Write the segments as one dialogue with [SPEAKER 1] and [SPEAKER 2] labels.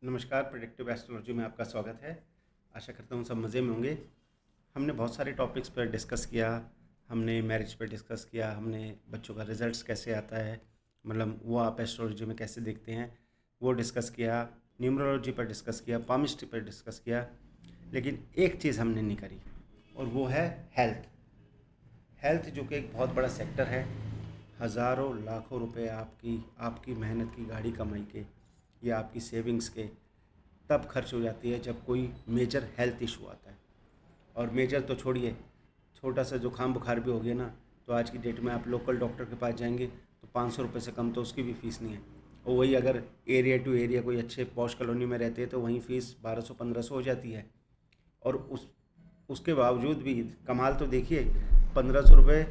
[SPEAKER 1] नमस्कार, predictive astrology में आपका स्वागत है। आशा करता हूँ सब मज़े में होंगे। हमने बहुत सारे टॉपिक्स पर डिस्कस किया। हमने मैरिज पर डिस्कस किया, हमने बच्चों का रिजल्ट्स कैसे आता है, मतलब वो आप एस्ट्रोलॉजी में कैसे देखते हैं, वो डिस्कस किया। न्यूमरोलॉजी पर डिस्कस किया, पामिस्ट्री पर डिस्कस किया। लेकिन एक चीज़ हमने नहीं करी और वो है हेल्थ। हेल्थ जो कि एक बहुत बड़ा सेक्टर है। हज़ारों लाखों रुपए आपकी आपकी मेहनत की गाढ़ी कमाई के या आपकी सेविंग्स के तब खर्च हो जाती है जब कोई मेजर हेल्थ इशू आता है। और मेजर तो छोड़िए, छोटा सा जुकाम बुखार भी हो गया ना, तो आज की डेट में आप लोकल डॉक्टर के पास जाएंगे तो 500 रुपये से कम तो उसकी भी फ़ीस नहीं है। और वही अगर एरिया टू एरिया कोई अच्छे पॉश कॉलोनी में रहते हैं तो वहीं फ़ीस 1200-1500 हो जाती है। और उसके बावजूद भी कमाल तो देखिए, 1500 रुपये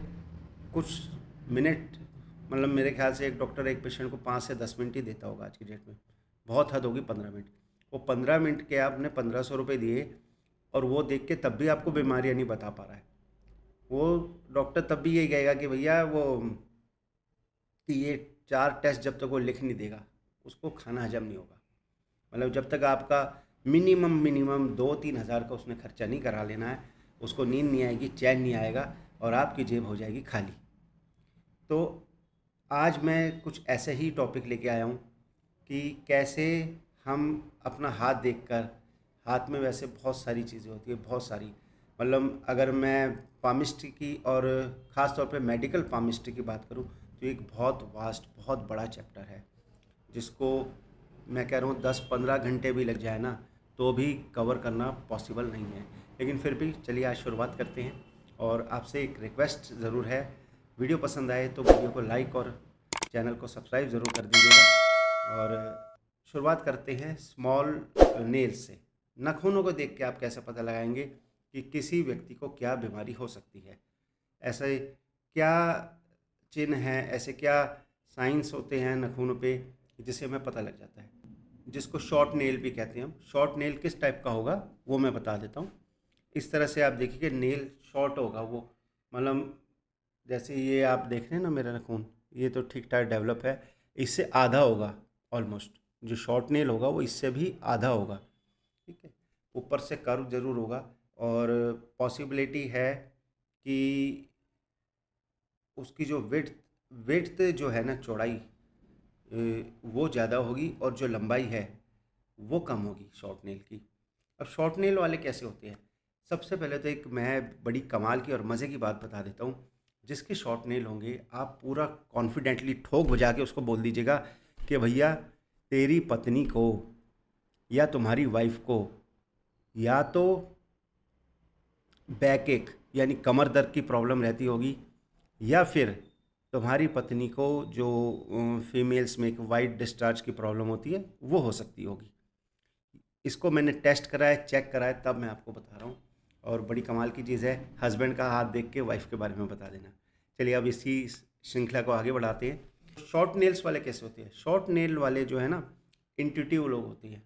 [SPEAKER 1] कुछ मिनट, मतलब मेरे ख्याल से एक डॉक्टर एक पेशेंट को 5 से 10 मिनट ही देता होगा आज की डेट में। बहुत हद होगी 15 मिनट। वो 15 मिनट के आपने 1500 रुपये दिए और वो देख के तब भी आपको बीमारियाँ नहीं बता पा रहा है। वो डॉक्टर तब भी यही कहेगा कि भैया वो कि ये 4 टेस्ट जब तक वो लिख नहीं देगा उसको खाना हजम नहीं होगा। मतलब जब तक आपका मिनिमम 2-3 हज़ार का उसने खर्चा नहीं करा लेना है, उसको नींद नहीं आएगी, चैन नहीं आएगा और आपकी जेब हो जाएगी खाली। तो आज मैं कुछ ऐसे ही टॉपिक लेके आया हूँ कि कैसे हम अपना हाथ देखकर, हाथ में वैसे बहुत सारी चीज़ें होती है, बहुत सारी, मतलब अगर मैं पामिस्ट्री की और ख़ास तौर पे मेडिकल पामिस्ट्री की बात करूँ तो एक बहुत वास्ट, बहुत बड़ा चैप्टर है जिसको मैं कह रहा हूँ 10-15 घंटे भी लग जाए ना तो भी कवर करना पॉसिबल नहीं है। लेकिन फिर भी चलिए आज शुरुआत करते हैं। और आपसे एक रिक्वेस्ट ज़रूर है, वीडियो पसंद आए तो वीडियो को लाइक और चैनल को सब्सक्राइब ज़रूर कर दीजिएगा। और शुरुआत करते हैं स्मॉल नेल्स से। नाखूनों को देख के आप कैसे पता लगाएंगे कि किसी व्यक्ति को क्या बीमारी हो सकती है? ऐसे क्या चिन्ह हैं, ऐसे क्या साइंस होते हैं नाखूनों पे जिससे हमें पता लग जाता है, जिसको शॉर्ट नेल भी कहते हैं हम। शॉर्ट नेल किस टाइप का होगा वो मैं बता देता हूँ। इस तरह से आप देखिए कि नेल शॉर्ट होगा वो, मतलब जैसे ये आप देख रहे हैं ना मेरा नाखून, ये तो ठीक ठाक डेवलप है, इससे आधा होगा ऑलमोस्ट। जो शॉर्ट नेल होगा वो इससे भी आधा होगा, ठीक है। ऊपर से कर्व जरूर होगा और पॉसिबिलिटी है कि उसकी जो विड्थ विड्थ जो है ना, चौड़ाई वो ज़्यादा होगी और जो लंबाई है वो कम होगी शॉर्ट नेल की। अब शॉर्ट नेल वाले कैसे होते हैं? सबसे पहले तो एक मैं बड़ी कमाल की और मज़े की बात बता देता हूँ। जिसके शॉर्ट नेल होंगे आप पूरा कॉन्फिडेंटली ठोक बजा के उसको बोल दीजिएगा कि भैया तेरी पत्नी को या तुम्हारी वाइफ को या तो बैक एक यानी कमर दर्द की प्रॉब्लम रहती होगी, या फिर तुम्हारी पत्नी को जो फीमेल्स में एक वाइट डिस्चार्ज की प्रॉब्लम होती है वो हो सकती होगी। इसको मैंने टेस्ट कराया, चेक कराया, तब मैं आपको बता रहा हूँ। और बड़ी कमाल की चीज़ है, हस्बैंड का हाथ देख के वाइफ के बारे में बता देना। चलिए अब इसी श्रृंखला को आगे बढ़ाते हैं। शॉर्ट नेल्स वाले कैसे होते हैं? शॉर्ट नेल वाले जो है ना, इंट्यूटिव लोग होते हैं।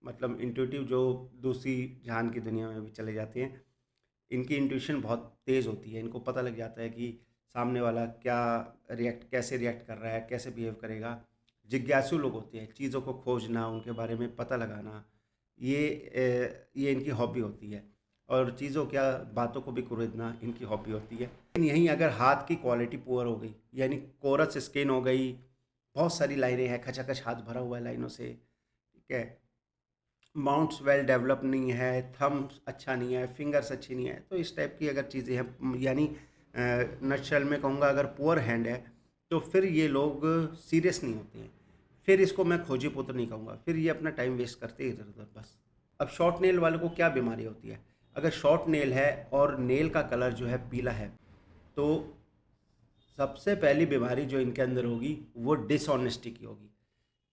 [SPEAKER 1] मतलब इंट्यूटिव जो दूसरी जहान की दुनिया में भी चले जाते हैं, इनकी इंट्यूशन बहुत तेज़ होती है। इनको पता लग जाता है कि सामने वाला कैसे रिएक्ट कर रहा है, कैसे बिहेव करेगा। जिज्ञासु लोग होते हैं, चीज़ों को खोजना, उनके बारे में पता लगाना, ये इनकी हॉबी होती है। और चीज़ों क्या बातों को भी कुरेदना इनकी हॉबी होती है। लेकिन यहीं अगर हाथ की क्वालिटी पुअर हो गई, यानी कोरस स्किन हो गई, बहुत सारी लाइनें हैं, खचाखच हाथ भरा हुआ है लाइनों से, ठीक है, माउंट्स वेल डेवलप नहीं है, थम्स अच्छा नहीं है, फिंगर्स अच्छी नहीं है, तो इस टाइप की अगर चीज़ें हैं, यानी नटशेल में कहूँगा अगर पुअर हैंड है तो फिर ये लोग सीरियस नहीं होते हैं। फिर इसको मैं खोजी पुत्र नहीं कहूँगा, फिर ये अपना टाइम वेस्ट करते हैं इधर उधर बस। अब शॉर्ट नेल वालों को क्या बीमारी होती है? अगर शॉर्ट नेल है और नेल का कलर जो है पीला है तो सबसे पहली बीमारी जो इनके अंदर होगी वो डिसऑनेस्टी की होगी।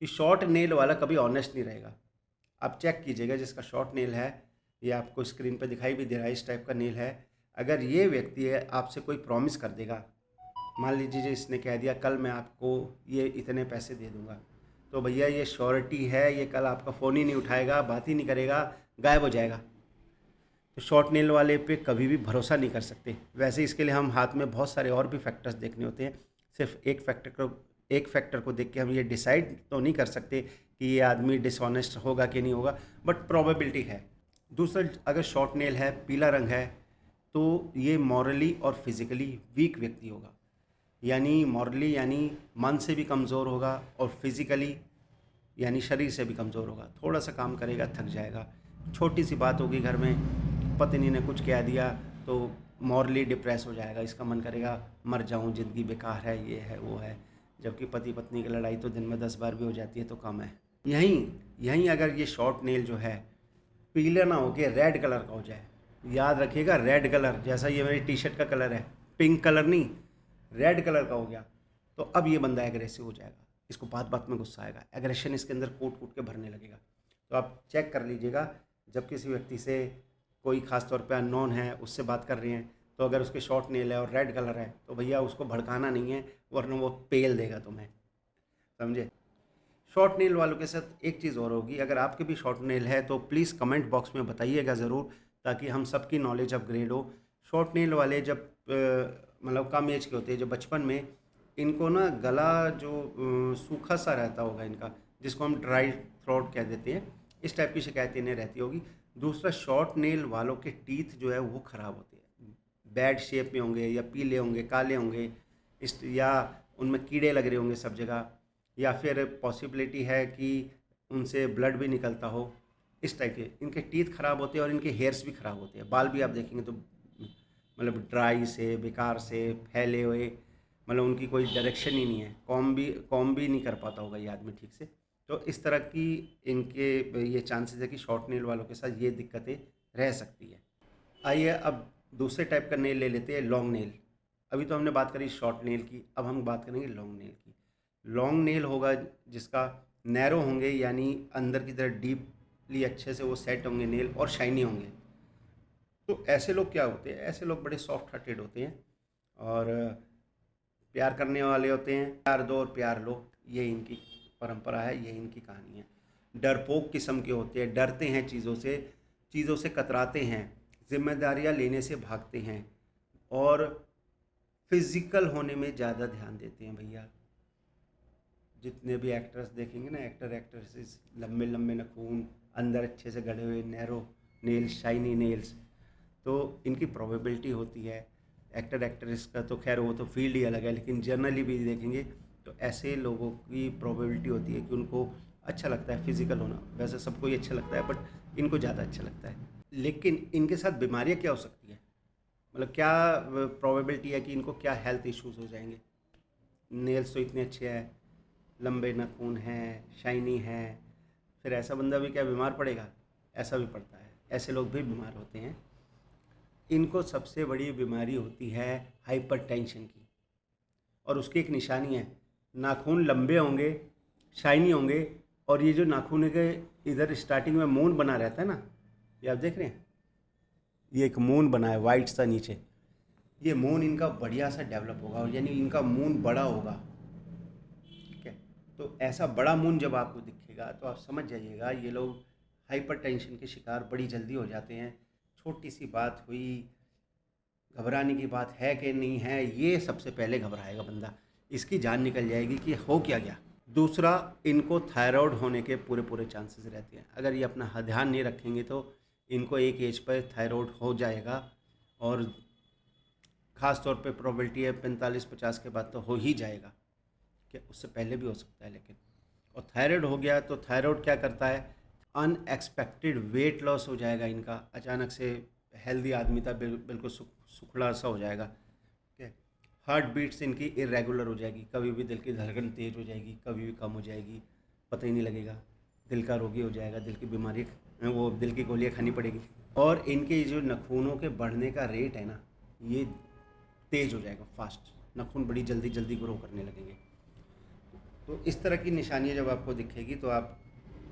[SPEAKER 1] कि शॉर्ट नेल वाला कभी ऑनेस्ट नहीं रहेगा। आप चेक कीजिएगा, जिसका शॉर्ट नेल है, ये आपको स्क्रीन पर दिखाई भी दे रहा है, इस टाइप का नेल है। अगर ये व्यक्ति है आपसे कोई प्रॉमिस कर देगा, मान लीजिए इसने कह दिया कल मैं आपको ये इतने पैसे दे दूंगा, तो भैया ये श्योरिटी है, ये कल आपका फ़ोन ही नहीं उठाएगा, बात ही नहीं करेगा, गायब हो जाएगा। तो शॉर्ट नेल वाले पे कभी भी भरोसा नहीं कर सकते। वैसे इसके लिए हम हाथ में बहुत सारे और भी फैक्टर्स देखने होते हैं, सिर्फ एक फैक्टर को एक फैक्टर को देख के हम ये डिसाइड तो नहीं कर सकते कि ये आदमी डिसऑनेस्ट होगा कि नहीं होगा, बट प्रोबेबिलिटी है। दूसरा, अगर शॉर्ट नेल है, पीला रंग है, तो ये मॉरली और फिजिकली वीक व्यक्ति होगा। यानी मॉरली यानी मन से भी कमज़ोर होगा, और फिजिकली यानी शरीर से भी कमज़ोर होगा। थोड़ा सा काम करेगा थक जाएगा, छोटी सी बात होगी घर में, पत्नी ने कुछ कह दिया तो मॉरली डिप्रेस हो जाएगा, इसका मन करेगा मर जाऊं, ज़िंदगी बेकार है, ये है वो है। जबकि पति पत्नी की लड़ाई तो दिन में 10 बार भी हो जाती है तो कम है। यहीं अगर ये शॉर्ट नेल जो है पीला ना हो के रेड कलर का हो जाए, याद रखिएगा रेड कलर, जैसा ये मेरी टी शर्ट का कलर है, पिंक कलर नहीं, रेड कलर का हो गया, तो अब ये बंदा एग्रेसिव हो जाएगा, इसको बात बात में गुस्सा आएगा, एग्रेशन इसके अंदर कूट कूट के भरने लगेगा। तो आप चेक कर लीजिएगा, जब किसी व्यक्ति से कोई ख़ास तौर पे अननोन है उससे बात कर रहे हैं, तो अगर उसके शॉर्ट नेल है और रेड कलर है तो भैया उसको भड़काना नहीं है, वरना वो पेल देगा तुम्हें, समझे। शॉर्ट नेल वालों के साथ एक चीज़ और होगी, अगर आपके भी शॉर्ट नेल है तो प्लीज़ कमेंट बॉक्स में बताइएगा ज़रूर, ताकि हम सबकी नॉलेज अपग्रेड हो। शॉर्ट नेल वाले जब मतलब कम एज के होते हैं, जब बचपन में, इनको ना गला जो सूखा सा रहता होगा इनका, जिसको हम ड्राई थ्रोट कह देते हैं, इस टाइप की शिकायत इन्हें रहती होगी। दूसरा, शॉर्ट नेल वालों के टीथ जो है वो ख़राब होते हैं, बैड शेप में होंगे, या पीले होंगे, काले होंगे, या उनमें कीड़े लग रहे होंगे सब जगह, या फिर पॉसिबिलिटी है कि उनसे ब्लड भी निकलता हो। इस टाइप के इनके टीथ ख़राब होते हैं, और इनके हेयर्स भी ख़राब होते हैं। बाल भी आप देखेंगे तो मतलब ड्राई से, बेकार से, फैले हुए, मतलब उनकी कोई डायरेक्शन ही नहीं है, कॉम भी नहीं कर पाता होगा ये आदमी ठीक से। तो इस तरह की इनके ये चांसेस है कि शॉर्ट नेल वालों के साथ ये दिक्कतें रह सकती है। आइए अब दूसरे टाइप का नेल ले लेते हैं, लॉन्ग नेल। अभी तो हमने बात करी शॉर्ट नेल की, अब हम बात करेंगे लॉन्ग नेल की। लॉन्ग नेल होगा जिसका नैरो होंगे, यानी अंदर की तरह डीपली अच्छे से वो सेट होंगे नेल, और शाइनी होंगे। तो ऐसे लोग क्या होते हैं, ऐसे लोग बड़े सॉफ्ट हार्टेड होते हैं, और प्यार करने वाले होते हैं, प्यार दो और प्यार लो, ये इनकी परंपरा है, ये इनकी कहानी है। डरपोक किस्म के होते हैं, डरते हैं चीज़ों से कतराते हैं, जिम्मेदारियां लेने से भागते हैं, और फिज़िकल होने में ज़्यादा ध्यान देते हैं भैया। जितने भी एक्टर्स देखेंगे ना, एक्टर एक्ट्रेसेस, लंबे लंबे नाखून, अंदर अच्छे से गढ़े हुए नैरो नेल्स, शाइनी नेल्स, तो इनकी प्रोबेबिलिटी होती है। एक्टर एक्ट्रेस का तो खैर वो तो फील्ड ही अलग है, लेकिन जनरली भी देखेंगे तो ऐसे लोगों की प्रोबेबिलिटी होती है कि उनको अच्छा लगता है फिज़िकल होना। वैसे सबको ही अच्छा लगता है, बट इनको ज़्यादा अच्छा लगता है। लेकिन इनके साथ बीमारियाँ क्या हो सकती है, मतलब क्या प्रोबेबिलिटी है कि इनको क्या हेल्थ इश्यूज़ हो जाएंगे। नेल्स तो इतने अच्छे हैं, लंबे नाखून हैं, शाइनी हैं, फिर ऐसा बंदा भी क्या बीमार पड़ेगा, ऐसा भी पड़ता है, ऐसे लोग भी बीमार होते हैं। इनको सबसे बड़ी बीमारी होती है हाइपरटेंशन की, और उसकी एक निशानी है, नाखून लंबे होंगे, शाइनी होंगे, और ये जो नाखून के इधर स्टार्टिंग में मून बना रहता है ना, ये आप देख रहे हैं, ये एक मून बना है वाइट सा नीचे, ये मून इनका बढ़िया सा डेवलप होगा, और यानी इनका मून बड़ा होगा, ठीक है। तो ऐसा बड़ा मून जब आपको दिखेगा तो आप समझ जाइएगा ये लोग हाइपरटेंशन के शिकार बड़ी जल्दी हो जाते हैं। छोटी सी बात हुई, घबराने की बात है कि नहीं है, ये सबसे पहले घबराएगा बंदा, इसकी जान निकल जाएगी कि हो क्या गया। दूसरा, इनको थायराइड होने के पूरे चांसेस रहते हैं। अगर ये अपना ध्यान नहीं रखेंगे तो इनको एक एज पर थायराइड हो जाएगा, और ख़ास तौर पे प्रोबेबिलिटी है 45-50 के बाद तो हो ही जाएगा, कि उससे पहले भी हो सकता है। लेकिन और थायराइड हो गया तो थायराइड क्या करता है, अनएक्सपेक्टेड वेट लॉस हो जाएगा इनका, अचानक से हेल्दी आदमी था बिल्कुल सुखड़ा सा हो जाएगा, ठीक है। हार्ट बीट्स इनकी इरेगुलर हो जाएगी, कभी भी दिल की धड़कन तेज़ हो जाएगी, कभी भी कम हो जाएगी, पता ही नहीं लगेगा, दिल का रोगी हो जाएगा, दिल की बीमारी, वो दिल की गोलियां खानी पड़ेगी। और इनके जो नाखूनों के बढ़ने का रेट है ना, ये तेज़ हो जाएगा, फास्ट, नाखून बड़ी जल्दी ग्रो करने लगेंगे। तो इस तरह की निशानियाँ जब आपको दिखेगी तो आप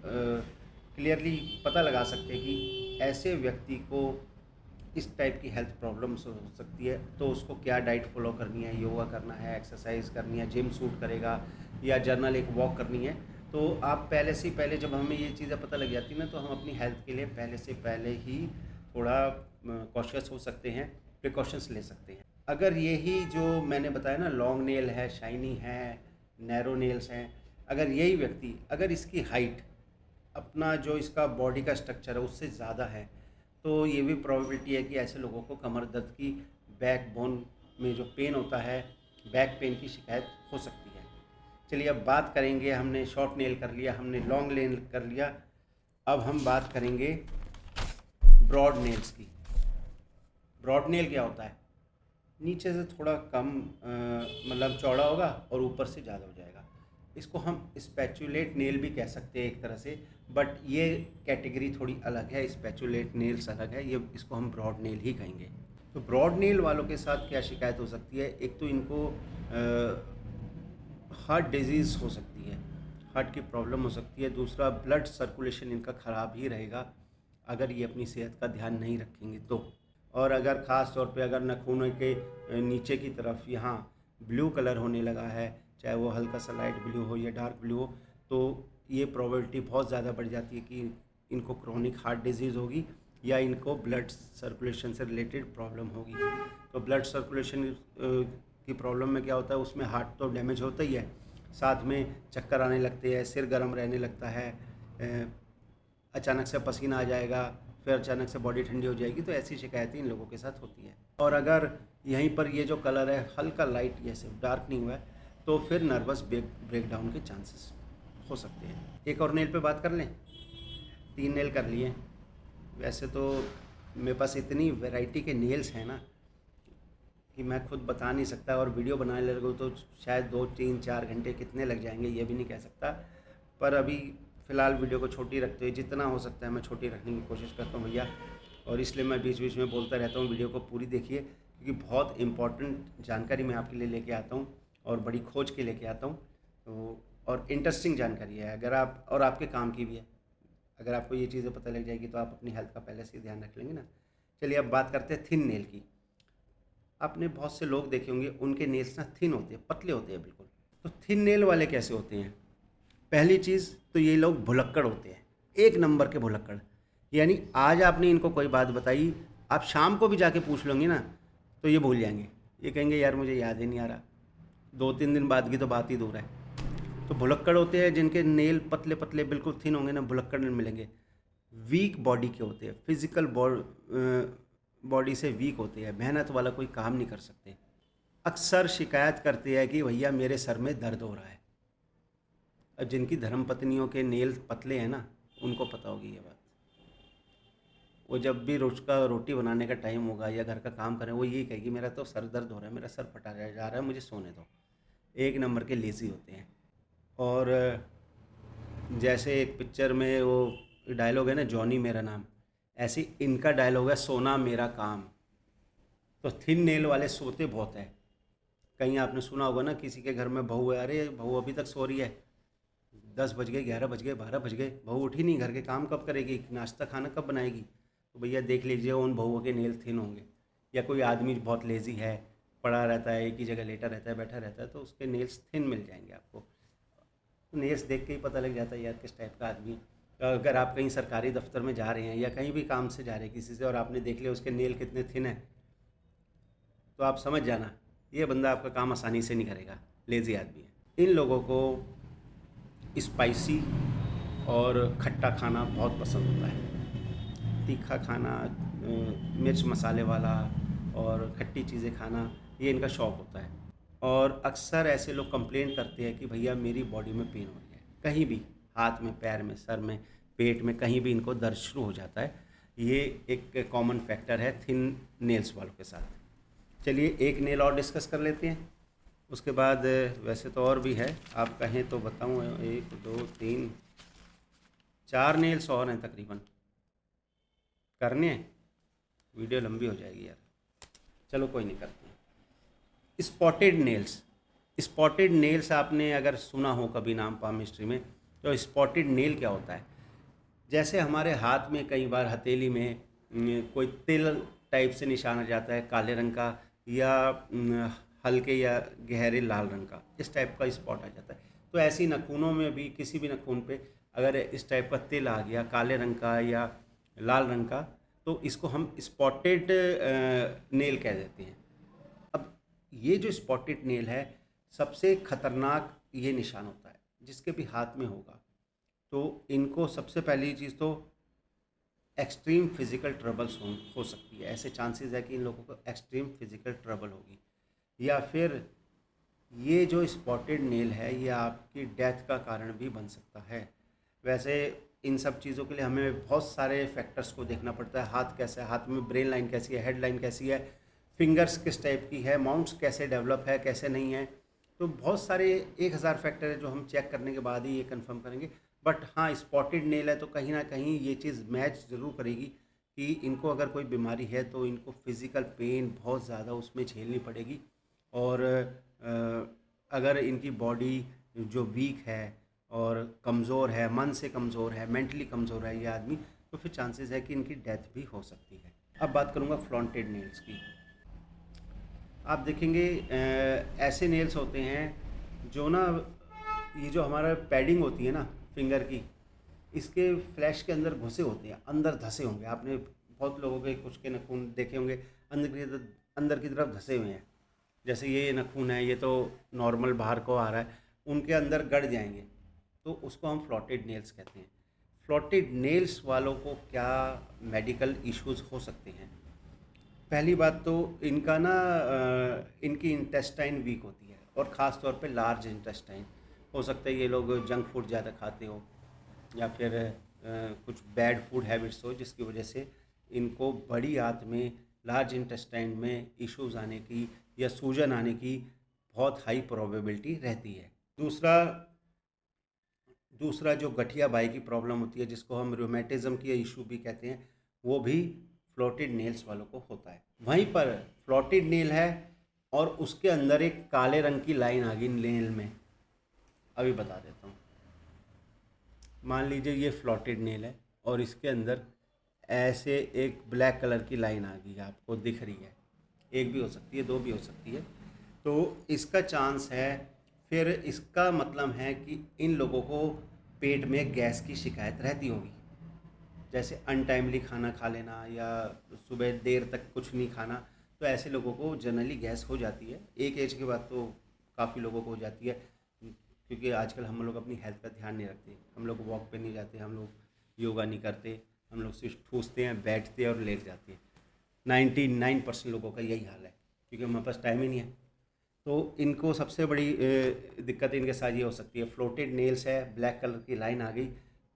[SPEAKER 1] क्लियरली पता लगा सकते हैं कि ऐसे व्यक्ति को इस टाइप की हेल्थ प्रॉब्लम्स हो सकती है। तो उसको क्या डाइट फॉलो करनी है, योगा करना है, एक्सरसाइज करनी है, जिम सूट करेगा, या जर्नल एक वॉक करनी है। तो आप पहले जब हमें ये चीज़ें पता लग जाती ना, तो हम अपनी हेल्थ के लिए पहले ही थोड़ा कॉशियस हो सकते हैं, प्रिकॉशंस ले सकते हैं। अगर यही जो मैंने बताया ना, लॉन्ग नेल है, शाइनी है, नैरो नेल्स हैं, अगर यही व्यक्ति अगर इसकी हाइट अपना जो इसका बॉडी का स्ट्रक्चर है उससे ज़्यादा है, तो ये भी प्रोबेबिलिटी है कि ऐसे लोगों को कमर दर्द की, बैक बोन में जो पेन होता है, बैक पेन की शिकायत हो सकती है। चलिए अब बात करेंगे, हमने शॉर्ट नेल कर लिया, हमने लॉन्ग नेल कर लिया, अब हम बात करेंगे ब्रॉड नेल्स की। ब्रॉड नेल क्या होता है? नीचे से थोड़ा कम मतलब चौड़ा होगा और ऊपर से ज़्यादा हो जाएगा। इसको हम स्पैचुलेट नेल भी कह सकते हैं एक तरह से, बट ये कैटेगरी थोड़ी अलग है, स्पैचुलेट नेल्स अलग है, ये इसको हम ब्रॉड नेल ही कहेंगे। तो ब्रॉड नेल वालों के साथ क्या शिकायत हो सकती है? एक तो इनको हार्ट डिजीज़ हो सकती है, हार्ट की प्रॉब्लम हो सकती है। दूसरा, ब्लड सर्कुलेशन इनका ख़राब ही रहेगा अगर ये अपनी सेहत का ध्यान नहीं रखेंगे तो। और अगर ख़ास तौर पे अगर नाखूनों के नीचे की तरफ यहाँ ब्लू कलर होने लगा है, चाहे वो हल्का सा लाइट ब्लू हो या डार्क ब्लू हो, तो ये प्रोबेबिलिटी बहुत ज़्यादा बढ़ जाती है कि इनको क्रोनिक हार्ट डिजीज़ होगी या इनको ब्लड सर्कुलेशन से रिलेटेड प्रॉब्लम होगी। तो ब्लड सर्कुलेशन की प्रॉब्लम में क्या होता है, उसमें हार्ट तो डैमेज होता ही है, साथ में चक्कर आने लगते हैं, सिर गर्म रहने लगता है, अचानक से पसीना आ जाएगा, फिर अचानक से बॉडी ठंडी हो जाएगी। तो ऐसी शिकायतें इन लोगों के साथ होती है। और अगर यहीं पर ये जो कलर है हल्का लाइट जैसे डार्क नहीं हुआ है, तो फिर नर्वस ब्रेकडाउन के चांसेस हो सकते हैं। एक और नेल पे बात कर लें। 3 नेल कर लिए। वैसे तो मेरे पास इतनी वैरायटी के नेल्स हैं ना कि मैं खुद बता नहीं सकता, और वीडियो बनाने लगूँ तो शायद 2, 3, 4 घंटे कितने लग जाएंगे ये भी नहीं कह सकता। पर अभी फ़िलहाल वीडियो को छोटी रखते हुए जितना हो सकता है मैं छोटी रखने की कोशिश करता हूँ भैया, और इसलिए मैं बीच बीच में बोलता रहता हूँ। वीडियो को पूरी देखिए, क्योंकि बहुत इम्पॉर्टेंट जानकारी मैं आपके लिए लेके आता हूँ और बड़ी खोज के लेके आता हूँ। तो और इंटरेस्टिंग जानकारी है, अगर आप, और आपके काम की भी है। अगर आपको ये चीज़ें पता लग जाएगी तो आप अपनी हेल्थ का पहले से ही ध्यान रख लेंगे ना। चलिए अब बात करते हैं थिन नेल की। आपने बहुत से लोग देखे होंगे, उनके नेल्स ना थिन होते हैं, पतले होते हैं बिल्कुल। तो थिन नेल वाले कैसे होते हैं? पहली चीज़ तो ये लोग भुलक्कड़ होते हैं, 1 नंबर के भुलक्कड़। यानी आज आपने इनको कोई बात बताई, आप शाम को भी जाके पूछ लोगे ना तो ये भूल जाएंगे, ये कहेंगे यार मुझे याद ही नहीं आ रहा, 2-3 दिन बाद की तो बात ही दूर है। तो भुलक्कड़ होते हैं, जिनके नेल पतले पतले बिल्कुल थिन होंगे ना, भुलक्कड़ मिलेंगे। वीक बॉडी के होते हैं, फिजिकल बॉडी से वीक होते हैं, मेहनत वाला कोई काम नहीं कर सकते। अक्सर शिकायत करते हैं कि भैया मेरे सर में दर्द हो रहा है। अब जिनकी धर्मपत्नियों के नेल पतले हैं ना, उनको पता होगी ये बात। वो जब भी रोज का रोटी बनाने का टाइम होगा या घर का काम करें, वो यही कहेगी मेरा तो सर दर्द हो रहा है, मेरा सर फटा जा रहा है, मुझे सोने दो। 1 नंबर के लेज़ी होते हैं। और जैसे एक पिक्चर में वो डायलॉग है ना, जॉनी मेरा नाम, ऐसे इनका डायलॉग है, सोना मेरा काम। तो थिन नेल वाले सोते बहुत है। कहीं आपने सुना होगा ना, किसी के घर में बहू है, अरे बहू अभी तक सो रही है, 10 बज गए, 11 बज गए, 12 बज गए, बहू उठी नहीं, घर के काम कब करेगी, नाश्ता खाना कब बनाएगी? तो भैया देख लीजिए उन बहुओं के नेल थिन होंगे। या कोई आदमी बहुत लेज़ी है, पड़ा रहता है, एक ही जगह लेटा रहता है, बैठा रहता है, तो उसके नेल्स थिन मिल जाएंगे आपको। नेल्स देख के ही पता लग जाता है यार किस टाइप का आदमी। अगर आप कहीं सरकारी दफ्तर में जा रहे हैं या कहीं भी काम से जा रहे हैं किसी से, और आपने देख लिया उसके नेल कितने थिन है, तो आप समझ जाना ये बंदा आपका काम आसानी से नहीं करेगा, लेज़ी आदमी है। इन लोगों को स्पाइसी और खट्टा खाना बहुत पसंद होता है। तीखा खाना, मिर्च मसाले वाला और खट्टी चीज़ें खाना, ये इनका शौक़ होता है। और अक्सर ऐसे लोग कंप्लेंट करते हैं कि भैया मेरी बॉडी में पेन हो रही है, कहीं भी, हाथ में, पैर में, सर में, पेट में, कहीं भी इनको दर्द शुरू हो जाता है। ये एक कॉमन फैक्टर है थिन नेल्स वालों के साथ। चलिए एक नेल और डिस्कस कर लेते हैं, उसके बाद वैसे तो और भी है, आप कहें तो बताऊँ। 1, 2, 3, 4 नेल्स और हैं तकरीबन, करने हैं, वीडियो लंबी हो जाएगी यार। चलो कोई नहीं, करते हैं। Spotted nails. स्पॉटेड नेल्स आपने अगर सुना हो कभी नाम पाम हिस्ट्री में, तो स्पॉटेड नेल क्या होता है? जैसे हमारे हाथ में कई बार हथेली में कोई तिल टाइप से निशान आ जाता है, काले रंग का या हल्के या गहरे लाल रंग का, इस टाइप का स्पॉट आ जाता है। तो ऐसी नाखूनों में भी, किसी भी नाखून पे अगर इस टाइप का तिल आ गया, काले रंग का या लाल रंग का, तो इसको हम स्पॉटेड नेल कह देते हैं। अब ये जो स्पॉटेड नेल है, सबसे ख़तरनाक ये निशान होता है, जिसके भी हाथ में होगा तो इनको सबसे पहली चीज़ तो एक्सट्रीम फिज़िकल ट्रबल्स हो सकती है। ऐसे चांसेस है कि इन लोगों को एक्सट्रीम फिज़िकल ट्रबल होगी, या फिर ये जो स्पॉटेड नेल है ये आपकी डेथ का कारण भी बन सकता है। वैसे इन सब चीज़ों के लिए हमें बहुत सारे फैक्टर्स को देखना पड़ता है। हाथ कैसा है, हाथ में ब्रेन लाइन कैसी है, हेड लाइन कैसी है, फिंगर्स किस टाइप की है, माउंट्स कैसे डेवलप है, कैसे नहीं है। तो बहुत सारे 1000 फैक्टर है जो हम चेक करने के बाद ही ये कंफर्म करेंगे। बट हाँ, स्पॉटेड नेल है तो कहीं ना कहीं ये चीज़ मैच ज़रूर करेगी कि इनको अगर कोई बीमारी है तो इनको फिज़िकल पेन बहुत ज़्यादा उसमें झेलनी पड़ेगी। और अगर इनकी बॉडी जो वीक है और कमज़ोर है, मन से कमज़ोर है, मेंटली कमज़ोर है ये आदमी, तो फिर चांसेस है कि इनकी डेथ भी हो सकती है। अब बात करूँगा फ्लॉन्टेड नेल्स की। आप देखेंगे ऐसे नेल्स होते हैं जो ना, ये जो हमारा पैडिंग होती है ना फिंगर की, इसके फ्लैश के अंदर घुसे होते हैं, अंदर धसे होंगे। आपने बहुत लोगों के कुछ के नाखून देखे होंगे अंदर की तरफ धसे हुए हैं। जैसे ये नाखून है, ये तो नॉर्मल बाहर को आ रहा है, उनके अंदर गड़ जाएंगे, तो उसको हम फ्लॉटेड नेल्स कहते हैं। फ्लॉटेड नेल्स वालों को क्या मेडिकल इश्यूज़ हो सकते हैं? पहली बात तो इनका ना इनकी इंटेस्टाइन वीक होती है, और ख़ास तौर पे लार्ज इंटेस्टाइन। हो सकता है ये लोग जंक फूड ज़्यादा खाते हो, या फिर कुछ बैड फूड हैबिट्स हो, जिसकी वजह से इनको बड़ी आंत में, लार्ज इंटेस्टाइन में इश्यूज़ आने की या सूजन आने की बहुत हाई प्रोबेबिलिटी रहती है। दूसरा जो गठिया बाई की प्रॉब्लम होती है, जिसको हम रूमेटिज्म की इशू भी कहते हैं, वो भी फ्लॉटेड नेल्स वालों को होता है। वहीं पर फ्लॉटेड नेल है और उसके अंदर एक काले रंग की लाइन आ गई नेल में। अभी बता देता हूँ। मान लीजिए ये फ्लॉटेड नेल है और इसके अंदर ऐसे एक ब्लैक कलर की लाइन आ गई, आपको दिख रही है। एक भी हो सकती है, दो भी हो सकती है। तो इसका चांस है, फिर इसका मतलब है कि इन लोगों को पेट में गैस की शिकायत रहती होगी। जैसे अनटाइमली खाना खा लेना या सुबह देर तक कुछ नहीं खाना, तो ऐसे लोगों को जनरली गैस हो जाती है। एक एज के बाद तो काफ़ी लोगों को हो जाती है, क्योंकि आजकल हम लोग अपनी हेल्थ का ध्यान नहीं रखते। हम लोग वॉक पे नहीं जाते, हम लोग योगा नहीं करते, हम लोग सिर्फ ठूसते हैं, बैठते हैं और लेट जाते हैं। 99% लोगों का यही हाल है, क्योंकि हमारे पास टाइम ही नहीं है। तो इनको सबसे बड़ी दिक्कत इनके साथ ये हो सकती है, फ्लोटेड नेल्स है, ब्लैक कलर की लाइन आ गई,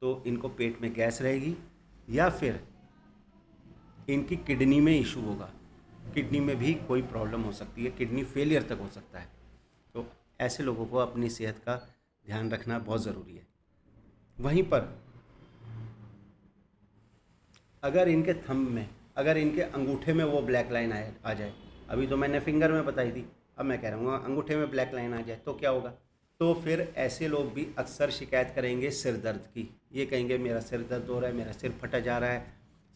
[SPEAKER 1] तो इनको पेट में गैस रहेगी, या फिर इनकी किडनी में इशू होगा। किडनी में भी कोई प्रॉब्लम हो सकती है, किडनी फेलियर तक हो सकता है। तो ऐसे लोगों को अपनी सेहत का ध्यान रखना बहुत ज़रूरी है। वहीं पर अगर इनके थंब में, अगर इनके अंगूठे में वो ब्लैक लाइन आ जाए, अभी तो मैंने फिंगर में बताई थी, अब मैं कह रहा हूँ अंगूठे में ब्लैक लाइन आ जाए, तो क्या होगा? तो फिर ऐसे लोग भी अक्सर शिकायत करेंगे सिर दर्द की। ये कहेंगे मेरा सिर दर्द हो रहा है, मेरा सिर फटा जा रहा है,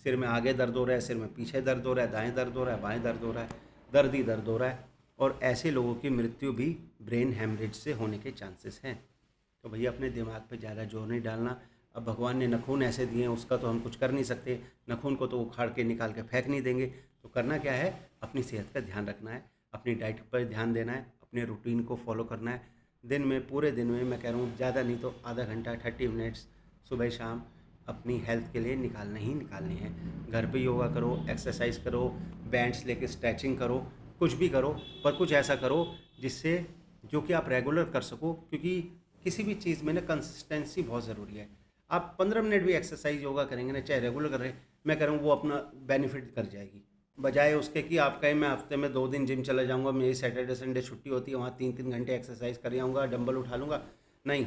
[SPEAKER 1] सिर में आगे दर्द हो रहा है, सिर में पीछे दर्द हो रहा है, दाएं दर्द हो रहा है, बाएं दर्द हो रहा है, दर्द ही दर्द हो रहा है। और ऐसे लोगों की मृत्यु भी ब्रेन हेमरेज से होने के चांसेस हैं। तो भैया अपने दिमाग पे ज़्यादा जोर नहीं डालना। अब भगवान ने नखून ऐसे दिए हैं, उसका तो हम कुछ कर नहीं सकते, नखून को तो उखाड़ के निकाल के फेंक नहीं देंगे। तो करना क्या है, अपनी सेहत का ध्यान रखना है, अपनी डाइट पर ध्यान देना है, अपने रूटीन को फॉलो करना है। दिन में, पूरे दिन में मैं कह रहा हूँ ज़्यादा नहीं तो आधा घंटा 30 मिनट्स सुबह शाम अपनी हेल्थ के लिए निकालने ही निकालने हैं। घर पे योगा करो, एक्सरसाइज करो, बैंड्स लेके स्ट्रेचिंग करो, कुछ भी करो, पर कुछ ऐसा करो जिससे जो कि आप रेगुलर कर सको, क्योंकि किसी भी चीज़ में ना कंसिस्टेंसी बहुत ज़रूरी है। आप 15 मिनट भी एक्सरसाइज योगा करेंगे ना, चाहे रेगुलर कर रहे हैं, मैं कह रहा हूँ वो अपना बेनिफिट कर जाएगी। बजाय उसके कि आप कहें मैं हफ्ते में 2 दिन जिम चला जाऊँगा, मेरी सैटरडे संडे छुट्टी होती है, वहाँ 3-3 घंटे एक्सरसाइज कर आऊँगा, डंबल उठा लूँगा। नहीं,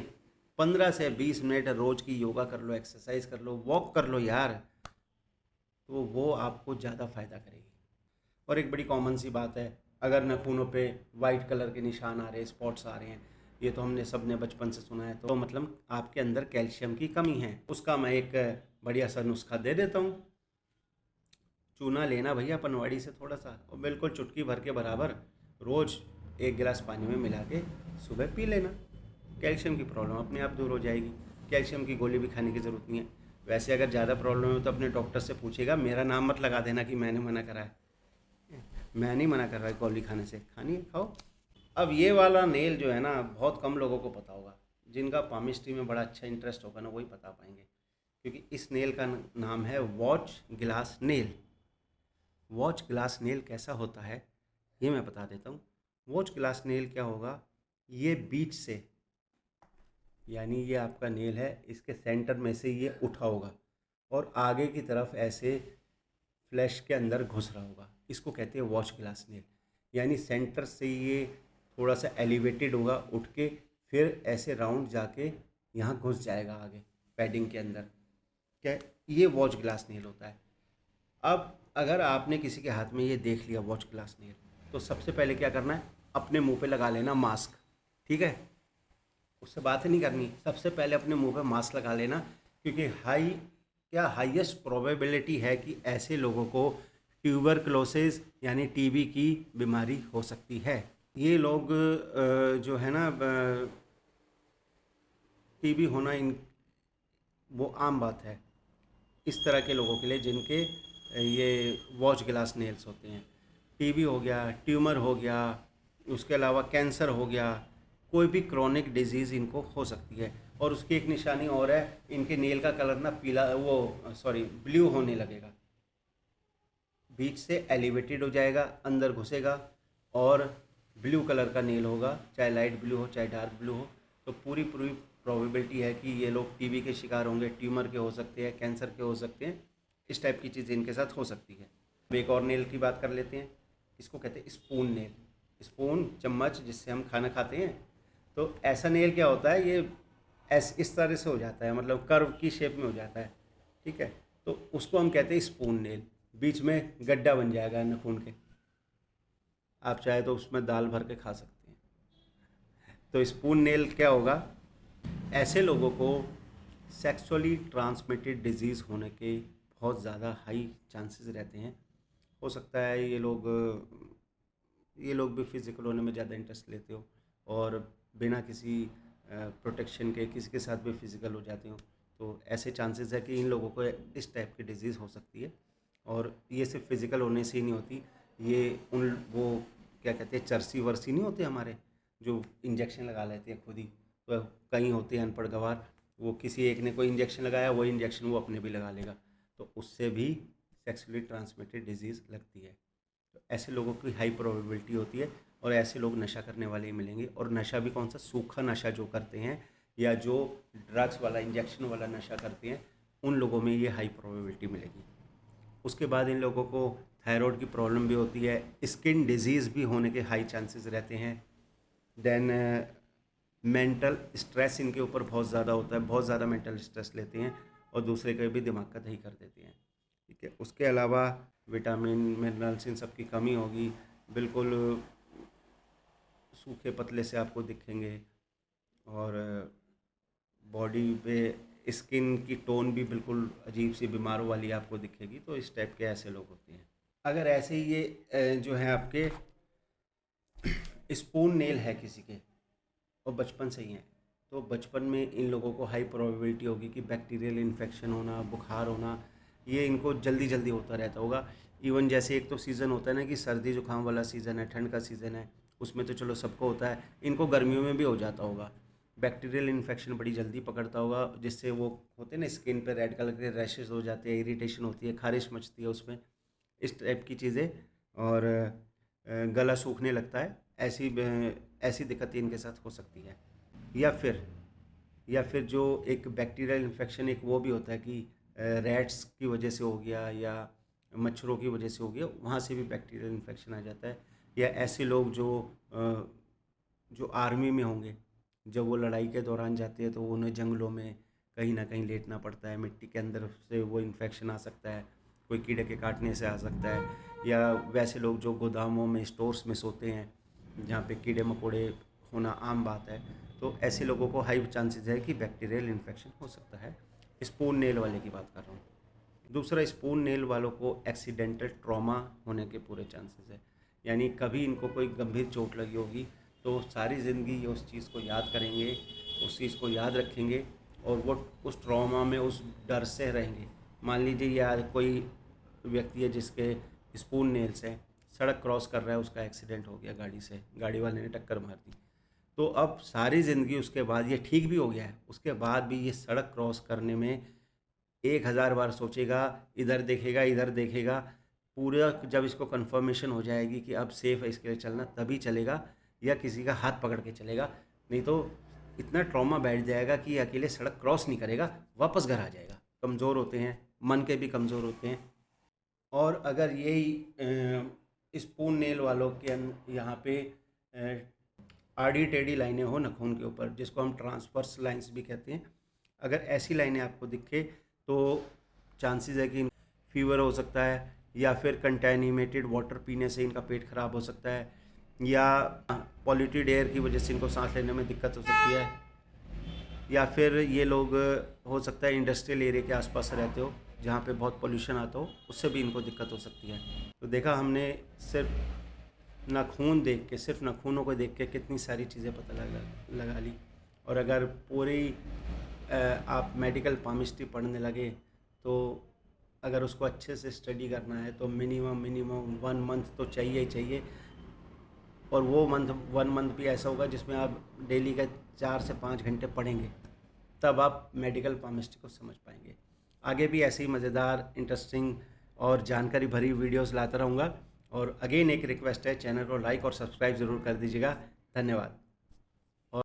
[SPEAKER 1] 15 से 20 मिनट रोज़ की योगा कर लो, एक्सरसाइज कर लो, वॉक कर लो यार, तो वो आपको ज़्यादा फ़ायदा करेगी। और एक बड़ी कॉमन सी बात है, अगर नाखूनों पे वाइट कलर के निशान आ रहे हैं, स्पॉट्स आ रहे हैं, ये तो हमने सब ने बचपन से सुना है, तो मतलब आपके अंदर कैल्शियम की कमी है। उसका मैं एक बढ़िया सा नुस्खा दे देता हूँ। चूना लेना भैया पनवाड़ी से थोड़ा सा, और बिल्कुल चुटकी भर के बराबर रोज़ 1 गिलास पानी में मिला के सुबह पी लेना। कैल्शियम की प्रॉब्लम अपने आप दूर हो जाएगी। कैल्शियम की गोली भी खाने की ज़रूरत नहीं है। वैसे अगर ज़्यादा प्रॉब्लम हो तो अपने डॉक्टर से पूछेगा, मेरा नाम मत लगा देना कि मैंने मना करा है। मैं नहीं मना कर रहा है गोली खाने से, खानी है खाओ, अब ये वाला नेल जो है ना बहुत कम लोगों को पता होगा, जिनका पामिस्ट्री में बड़ा अच्छा इंटरेस्ट होगा ना वही बता पाएंगे, क्योंकि इस नेल का नाम है watch glass nail. Watch glass nail कैसा होता है ये मैं बता देता हूँ। वॉच ग्लास नेल क्या होगा, ये बीच से, यानी ये आपका नेल है, इसके सेंटर में से ये उठा होगा और आगे की तरफ ऐसे फ्लैश के अंदर घुस रहा होगा, इसको कहते हैं वॉच ग्लास नेल। यानी सेंटर से ये थोड़ा सा एलिवेटेड होगा उठ के, फिर ऐसे राउंड जाके यहाँ घुस जाएगा आगे पैडिंग के अंदर, क्या ये वॉच ग्लास नेल होता है। अब अगर आपने किसी के हाथ में ये देख लिया वॉच ग्लास नेल, तो सबसे पहले क्या करना है, अपने मुंह पे लगा लेना मास्क, ठीक है, उससे बात ही नहीं करनी, सबसे पहले अपने मुंह पे मास्क लगा लेना, क्योंकि हाईएस्ट प्रोबेबिलिटी है कि ऐसे लोगों को ट्यूबरक्लोसिस यानी टीबी की बीमारी हो सकती है। ये लोग जो है ना, टीबी होना इन वो आम बात है इस तरह के लोगों के लिए जिनके ये वॉच ग्लास नेल्स होते हैं। टीबी हो गया, ट्यूमर हो गया, उसके अलावा कैंसर हो गया, कोई भी क्रॉनिक डिजीज़ इनको हो सकती है। और उसकी एक निशानी और है, इनके नेल का कलर ना ब्लू होने लगेगा, बीच से एलिवेटेड हो जाएगा, अंदर घुसेगा और ब्लू कलर का नेल होगा, चाहे लाइट ब्लू हो चाहे डार्क ब्लू हो। तो पूरी पूरी प्रोबेबिलिटी है कि ये लोग टीबी के शिकार होंगे, ट्यूमर के हो सकते हैं, कैंसर के हो सकते हैं, इस टाइप की चीज़ इनके साथ हो सकती है। अब एक और नेल की बात कर लेते हैं, इसको कहते हैं स्पून नेल। स्पून चम्मच जिससे हम खाना खाते हैं, तो ऐसा नेल क्या होता है, ये इस तरह से हो जाता है, मतलब कर्व की शेप में हो जाता है, ठीक है, तो उसको हम कहते हैं स्पून नेल। बीच में गड्ढा बन जाएगा नाखून के, आप चाहे तो उसमें दाल भर के खा सकते हैं। तो स्पून नेल क्या होगा, ऐसे लोगों को सेक्सुअली ट्रांसमिटेड डिजीज़ होने के बहुत ज़्यादा हाई चांसेस रहते हैं। हो सकता है ये लोग भी फिज़िकल होने में ज़्यादा इंटरेस्ट लेते हो और बिना किसी प्रोटेक्शन के किसी के साथ भी फिज़िकल हो जाते हो, तो ऐसे चांसेस है कि इन लोगों को इस टाइप की डिज़ीज़ हो सकती है। और ये सिर्फ फिज़िकल होने से ही नहीं होती, ये वो क्या कहते हैं, चरसी वर्सी नहीं होते हमारे, जो इंजेक्शन लगा लेते हैं खुद ही, तो कहीं होते हैं अनपढ़ गवार, वो किसी एक ने कोई इंजेक्शन लगाया, वही इंजेक्शन वो अपने भी लगा लेगा, तो उससे भी सेक्सुअली ट्रांसमिटेड डिजीज़ लगती है। तो ऐसे लोगों की हाई प्रोबेबिलिटी होती है, और ऐसे लोग नशा करने वाले ही मिलेंगे। और नशा भी कौन सा, सूखा नशा जो करते हैं या जो ड्रग्स वाला इंजेक्शन वाला नशा करते हैं, उन लोगों में ये हाई प्रोबेबिलिटी मिलेगी। उसके बाद इन लोगों को थायराइड की प्रॉब्लम भी होती है, स्किन डिजीज़ भी होने के हाई चांसेस रहते हैं। देन मेंटल स्ट्रेस इनके ऊपर बहुत ज़्यादा होता है, बहुत ज़्यादा मेंटल स्ट्रेस लेते हैं और दूसरे का भी दिमाग का दही कर देते हैं, ठीक है। उसके अलावा विटामिन मिनरल्स इन सब की कमी होगी, बिल्कुल सूखे पतले से आपको दिखेंगे, और बॉडी पे स्किन की टोन भी बिल्कुल अजीब सी बीमारों वाली आपको दिखेगी। तो इस टाइप के ऐसे लोग होते हैं। अगर ऐसे ही ये जो है आपके स्पून नेल है किसी के और बचपन से ही हैं, तो बचपन में इन लोगों को हाई प्रोबेबिलिटी होगी कि बैक्टीरियल इन्फेक्शन होना, बुखार होना, ये इनको जल्दी जल्दी होता रहता होगा। इवन जैसे एक तो सीज़न होता है ना कि सर्दी जुकाम वाला सीज़न है, ठंड का सीज़न है, उसमें तो चलो सबको होता है, इनको गर्मियों में भी हो जाता होगा। बैक्टीरियल इन्फेक्शन बड़ी जल्दी पकड़ता होगा, जिससे वो होते हैं ना स्किन पे रेड कलर के रैशेस हो जाते हैं, इरिटेशन होती है, खारिश मचती है उसमें, इस टाइप की चीज़ें। और गला सूखने लगता है, ऐसी दिक्कतें इनके साथ हो सकती है। या फिर जो एक बैक्टीरियल इन्फेक्शन एक वो भी होता है कि रैट्स की वजह से हो गया या मच्छरों की वजह से हो गया, वहाँ से भी बैक्टीरियल इन्फेक्शन आ जाता है। या ऐसे लोग जो आर्मी में होंगे, जब वो लड़ाई के दौरान जाते हैं तो उन्हें जंगलों में कहीं ना कहीं लेटना पड़ता है, मिट्टी के अंदर से वो इन्फेक्शन आ सकता है, कोई कीड़े के काटने से आ सकता है। या वैसे लोग जो गोदामों में स्टोर्स में सोते हैं जहाँ पे कीड़े मकोड़े होना आम बात है, तो ऐसे लोगों को हाई चांसेस है कि बैक्टीरियल इन्फेक्शन हो सकता है। स्पून नेल वाले की बात कर रहा हूँ। दूसरा, स्पून नेल वालों को एक्सीडेंटल ट्रॉमा होने के पूरे चांसेस है, यानी कभी इनको कोई गंभीर चोट लगी होगी तो सारी ज़िंदगी ये उस चीज़ को याद करेंगे, उस चीज़ को याद रखेंगे, और वो उस ट्रॉमा में उस डर से रहेंगे। मान लीजिए यार कोई व्यक्ति है जिसके स्पून नेल्स हैं, सड़क क्रॉस कर रहा है, उसका एक्सीडेंट हो गया गाड़ी से, गाड़ी वाले ने टक्कर मार दी। तो अब सारी ज़िंदगी उसके बाद ये ठीक भी हो गया है, उसके बाद भी ये सड़क क्रॉस करने में 1000 बार सोचेगा, इधर देखेगा। पूरा जब इसको कंफर्मेशन हो जाएगी कि अब सेफ़ है इसके लिए चलना, तभी चलेगा, या किसी का हाथ पकड़ के चलेगा। नहीं तो इतना ट्रॉमा बैठ जाएगा कि ये अकेले सड़क क्रॉस नहीं करेगा, वापस घर आ जाएगा। कमज़ोर होते हैं, मन के भी कमज़ोर होते हैं। और अगर यही स्पून नेल वालों के यहाँ पे आड़ी टेढ़ी लाइनें हो नखून के ऊपर, जिसको हम ट्रांसवर्स लाइंस भी कहते हैं, अगर ऐसी लाइनें आपको दिखे तो चांसेस है कि फीवर हो सकता है, या फिर कंटेनिमेटेड वाटर पीने से इनका पेट ख़राब हो सकता है, या पॉल्यूटेड एयर की वजह से इनको सांस लेने में दिक्कत हो सकती है, या फिर ये लोग हो सकता है इंडस्ट्रियल एरिया के आसपास रहते हो जहाँ पे बहुत पोल्यूशन आता हो, उससे भी इनको दिक्कत हो सकती है। तो देखा हमने सिर्फ नाखून देख के, सिर्फ नाखूनों को देख के कितनी सारी चीज़ें पता लगा ली। और अगर पूरी आप मेडिकल पामिस्ट्री पढ़ने लगे तो अगर उसको अच्छे से स्टडी करना है तो मिनिमम 1 मंथ तो चाहिए ही चाहिए। और वो 1 मंथ भी ऐसा होगा जिसमें आप डेली का 4 से 5 घंटे पढ़ेंगे, तब आप मेडिकल पामिस्ट्री को समझ पाएंगे। आगे भी ऐसे ही मज़ेदार, इंटरेस्टिंग और जानकारी भरी वीडियोस लाता रहूँगा। और अगेन एक रिक्वेस्ट है, चैनल को लाइक और सब्सक्राइब ज़रूर कर दीजिएगा। धन्यवाद।